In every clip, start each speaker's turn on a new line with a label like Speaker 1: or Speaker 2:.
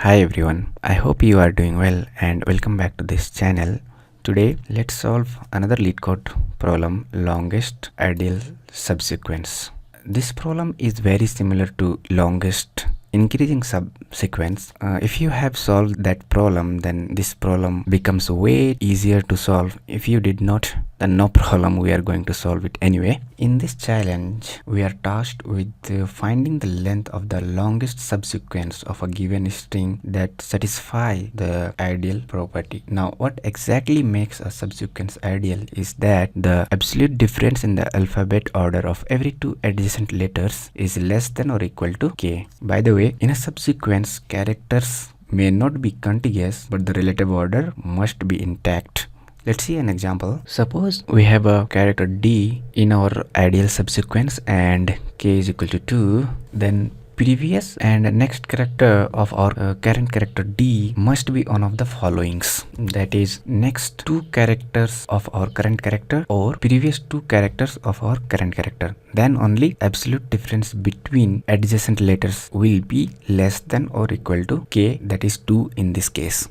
Speaker 1: Hi everyone, I hope you are doing well and welcome back to this channel. Today let's solve another LeetCode problem, longest ideal subsequence. This problem is very similar to longest increasing subsequence. If you have solved that problem, then this problem becomes way easier to solve. If you did not, then no problem, we are going to solve it anyway. In this challenge, we are tasked with finding the length of the longest subsequence of a given string that satisfy the ideal property. Now, what exactly makes a subsequence ideal is that the absolute difference in the alphabet order of every two adjacent letters is less than or equal to k. By the way, in a subsequence, characters may not be contiguous, but the relative order must be intact. Let's see an example. Suppose we have a character D in our ideal subsequence and k is equal to 2, then previous and next character of our current character D must be one of the followings. That is, next two characters of our current character or previous two characters of our current character. Then only absolute difference between adjacent letters will be less than or equal to k, that is 2 in this case.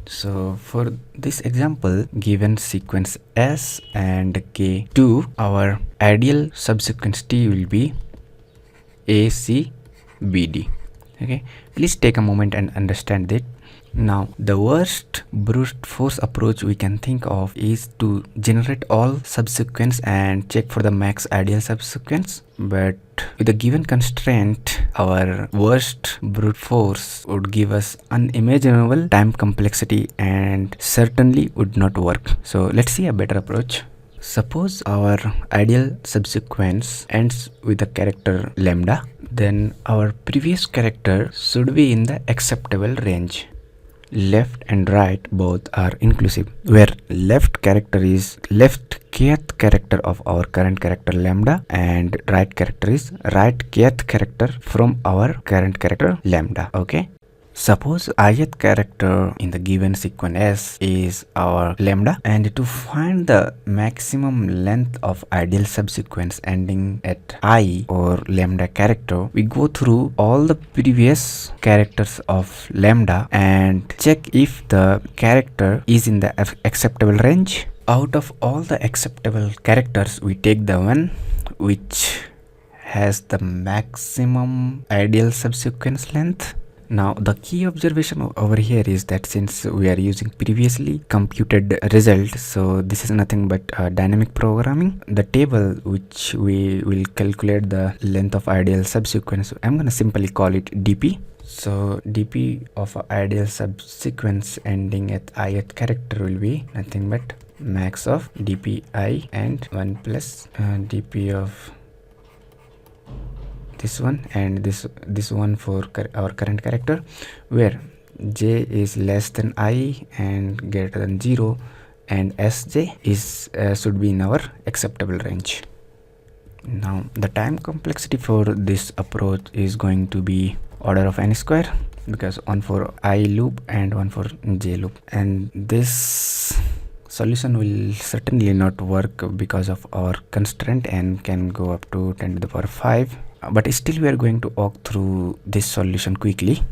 Speaker 1: So for this example, given sequence S and K2, our ideal subsequence T will be ACBD. Okay, please take a moment and understand that. Now, the worst brute force approach we can think of is to generate all subsequence and check for the max ideal subsequence. But with a given constraint, our worst brute force would give us unimaginable time complexity and certainly would not work. So let's see a better approach. Suppose our ideal subsequence ends with the character lambda, then our previous character should be in the acceptable range. Left and right both are inclusive, where left character is left kth character of our current character lambda and right character is right kth character from our current character lambda. Okay, suppose ith character in the given sequence S is our lambda, and to find the maximum length of ideal subsequence ending at I or lambda character, we go through all the previous characters of lambda and check if the character is in the acceptable range. Out of all the acceptable characters, we take the one which has the maximum ideal subsequence length. Now, the key observation over here is that since we are using previously computed result, so this is nothing but dynamic programming. The table which we will calculate the length of ideal subsequence, I'm going to simply call it dp. So dp of ideal subsequence ending at ith character will be nothing but max of dpi and 1 plus dp of this one and this one for our current character, where j is less than I and greater than 0 and sj is should be in our acceptable range. Now the time complexity for this approach is going to be order of n square, because one for I loop and one for j loop, and this solution will certainly not work because of our constraint and can go up to 10 to the power 5. But still we are going to walk through this solution quickly.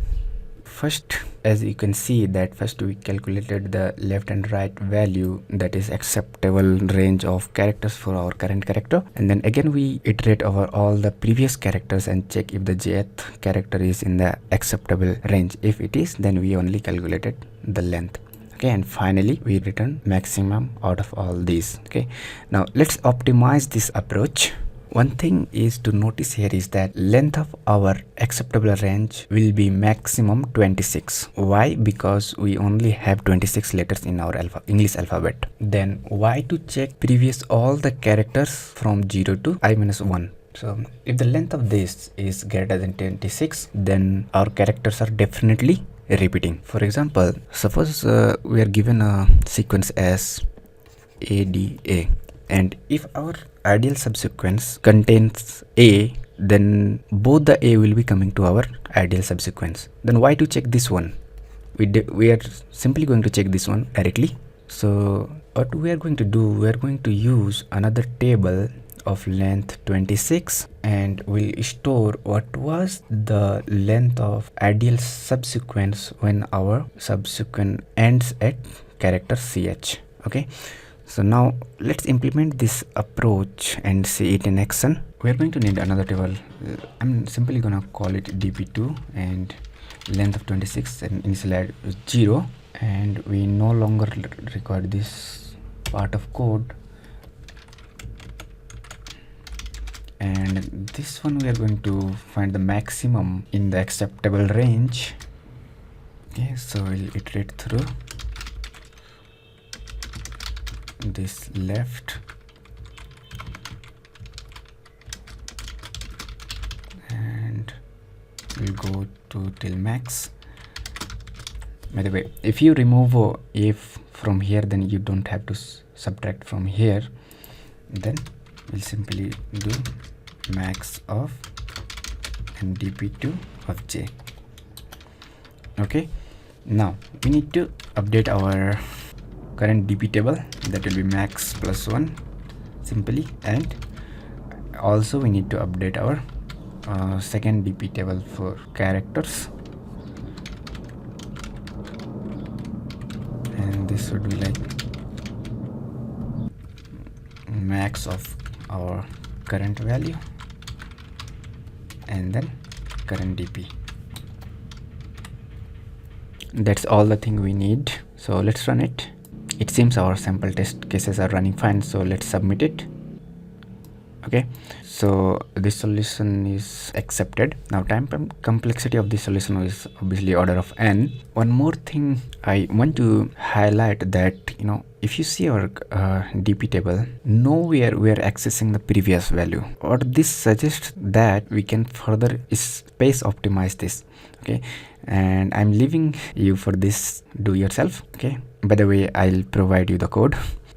Speaker 1: First, as you can see that first we calculated the left and right value, that is acceptable range of characters for our current character, and then again we iterate over all the previous characters and check if the jth character is in the acceptable range. If it is, then we only calculated the length. Okay, and finally we return maximum out of all these. Okay, now let's optimize this approach. One thing is to notice here is that length of our acceptable range will be maximum 26. Why? Because we only have 26 letters in our English alphabet. Then why to check previous all the characters from 0 to I-1? So if the length of this is greater than 26, then our characters are definitely repeating. For example, suppose we are given a sequence as ADA, and if our ideal subsequence contains A, then both the A will be coming to our ideal subsequence. Then why to check this one? We are simply going to check this one directly. So what we are going to do, we are going to use another table of length 26, and we'll store what was the length of ideal subsequence when our subsequence ends at character ch. Okay, so now let's implement this approach and see it in action. We're going to need another table. I'm simply gonna call it dp2 and length of 26 and initialize 0, and we no longer require this part of code. And this one we are going to find the maximum in the acceptable range. Okay, so we'll iterate through this left and we'll go to till max. By the way, if you remove if from here, then you don't have to subtract from here. Then we'll simply do max of and dp2 of j. Okay, now we need to update our current dp table, that will be max plus 1 simply, and also we need to update our second dp table for characters, and this would be like max of our current value and then current dp. That's all the thing we need. So let's run it. It seems our sample test cases are running fine, so let's submit it. Okay, so this solution is accepted. Now time complexity of this solution is obviously order of n. One more thing I want to highlight, that if you see our dp table, nowhere we are accessing the previous value, or this suggests that we can further space optimize this. Okay, and I'm leaving you for this, do yourself. Okay, by the way, I'll provide you the code.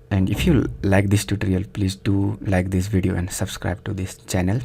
Speaker 1: And if you like this tutorial, please do like this video and subscribe to this channel.